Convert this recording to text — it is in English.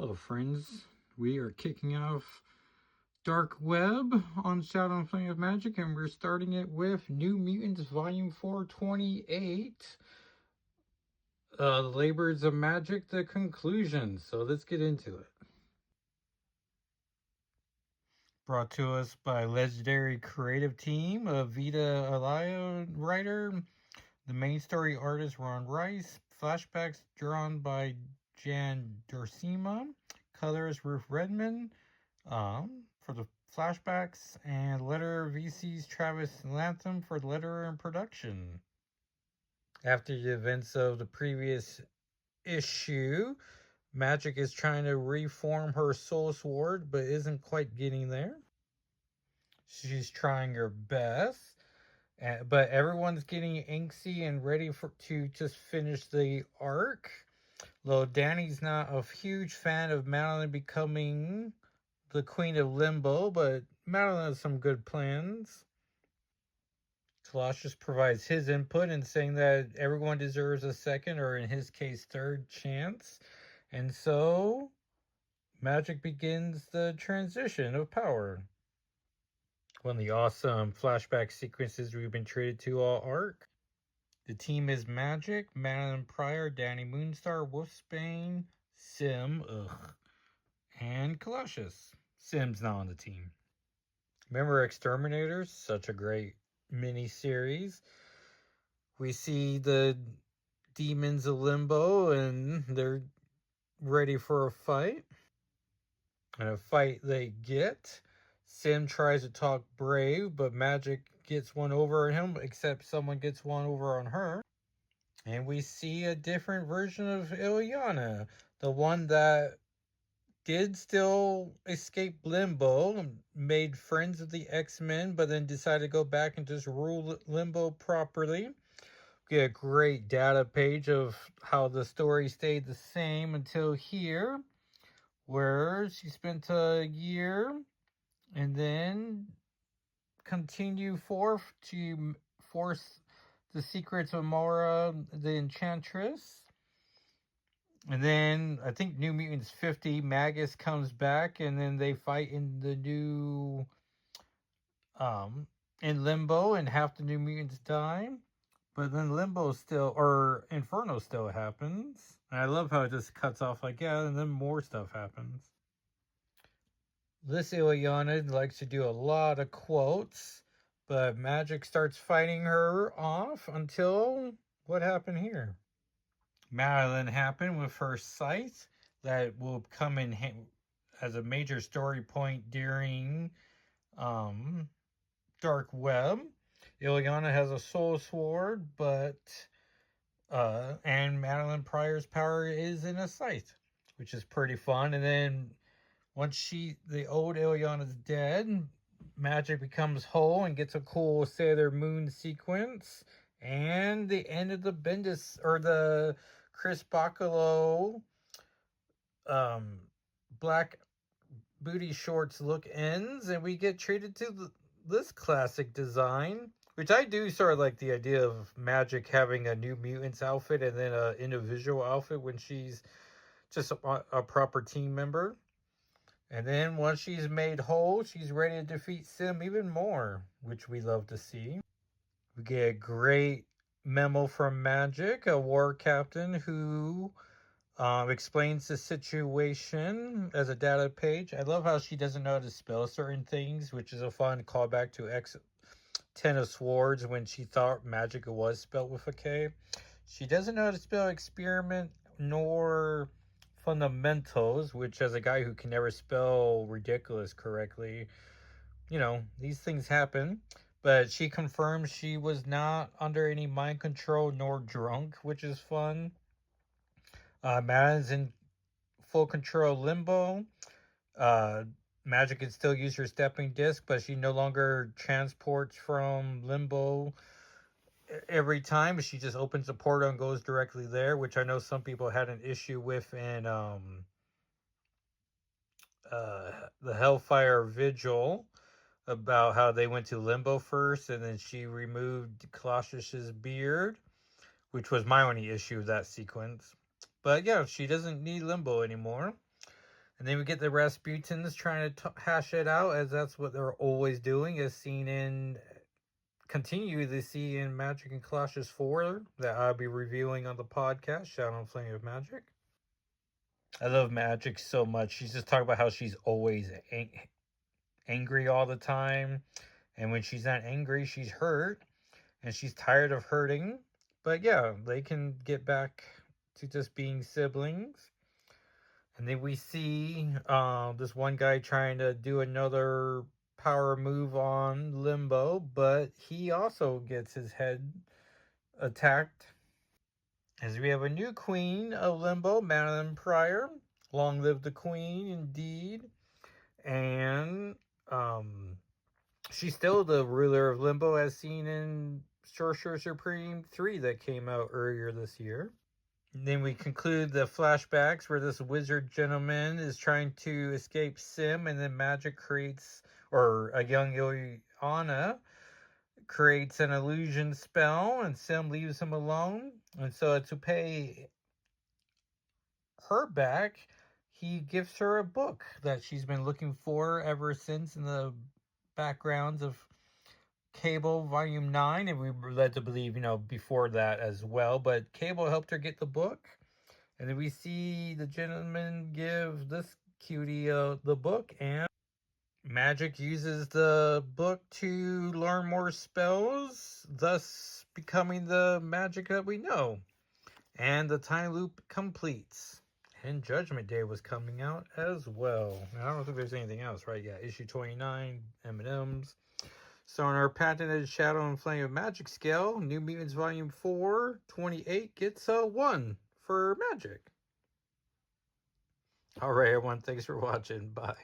Hello friends, we are kicking off Dark Web on Shadow and Flame of Magic, and we're starting it with New Mutants Volume 428, The Labors of Magic, the conclusion. So let's get into it. Brought to us by legendary creative team of Vita Alaya writer, the main story artist Ron Rice, flashbacks drawn by Jan Dorsima, colors Ruth Redmond, for the flashbacks, and letter VC's Travis Lantham for letter and production. After the events of the previous issue, Magic is trying to reform her soul sword, but isn't quite getting there. She's trying her best, but everyone's getting angsty and ready to just finish the arc. Though Danny's not a huge fan of Madeline becoming the Queen of Limbo, but Madeline has some good plans. Colossus provides his input in saying that everyone deserves a second, or in his case, third chance. And so, Magic begins the transition of power. One of the awesome flashback sequences we've been treated to all arc. The team is Magic, Madeline Pryor, Danny Moonstar, Wolfsbane, Sim, and Colossus. Sim's not on the team. Remember Exterminators? Such a great mini-series. We see the demons of Limbo, and they're ready for a fight. And a fight they get. Sim tries to talk brave, but Magic gets one over on him, except someone gets one over on her. And we see a different version of Ilyana, the one that did still escape Limbo, made friends with the X-Men, but then decided to go back and just rule Limbo properly. We get a great data page of how the story stayed the same until here, where she spent a year and then continue forth to force the secrets of Mora, the Enchantress. And then I think New Mutants 50, Magus comes back, and then they fight in the new in Limbo, and half the New Mutants die. But then Limbo still, or Inferno still happens. And I love how it just cuts off like, yeah, and then more stuff happens. This Ilyana likes to do a lot of quotes, but Magic starts fighting her off until what happened here? Madeline happened with her sight that will come in as a major story point during Dark Web. Ilyana has a soul sword, but and Madeline Pryor's power is in a sight, which is pretty fun. And then once the old Ilyana's dead, Magic becomes whole and gets a cool Sailor Moon sequence. And the end of the Bendis, or the Chris Bacalo black booty shorts look ends, and we get treated to this classic design, which I do sort of like the idea of Magic having a New Mutants outfit and then an individual outfit when she's just a proper team member. And then once she's made whole, she's ready to defeat Sim even more, which we love to see. We get a great memo from Magic, a war captain who explains the situation as a data page. I love how she doesn't know how to spell certain things, which is a fun callback to Ten of Swords when she thought Magic was spelled with a K. She doesn't know how to spell experiment nor fundamentals, which as a guy who can never spell ridiculous correctly, these things happen. But she confirms she was not under any mind control nor drunk, which is fun. Madden's in full control Limbo. Magic can still use her stepping disc, but she no longer transports from Limbo every time. She just opens the portal and goes directly there, which I know some people had an issue with in the Hellfire Vigil, about how they went to Limbo first and then she removed Colossus's beard, which was my only issue with that sequence. But yeah, she doesn't need Limbo anymore. And then we get the Rasputins trying to hash it out, as that's what they're always doing, as seen in, continue to see in Magic and Clashes 4 that I'll be reviewing on the podcast, Shadow and Flame of Magic. I love Magic so much. She's just talking about how she's always angry all the time. And when she's not angry, she's hurt. And she's tired of hurting. But yeah, they can get back to just being siblings. And then we see this one guy trying to do another power move on Limbo, but he also gets his head attacked. As we have a new queen of Limbo, Madeline Pryor. Long live the queen, indeed. And she's still the ruler of Limbo, as seen in Sorcerer Supreme 3 that came out earlier this year. Then we conclude the flashbacks where this wizard gentleman is trying to escape Sim, and then Magic creates, or a young Ileana creates an illusion spell, and Sim leaves him alone. And so to pay her back, he gives her a book that she's been looking for ever since in the backgrounds of Cable Volume 9, and we were led to believe, before that as well. But Cable helped her get the book. And then we see the gentleman give this cutie the book, and Magic uses the book to learn more spells, thus becoming the Magic that we know. And the time loop completes. And Judgment Day was coming out as well. I don't think there's anything else, right? Yeah, issue 29, M&M's. So on our patented Shadow and Flame of Magic scale, New Mutants Volume 4, 28 gets a 1 for Magic. Alright everyone, thanks for watching. Bye.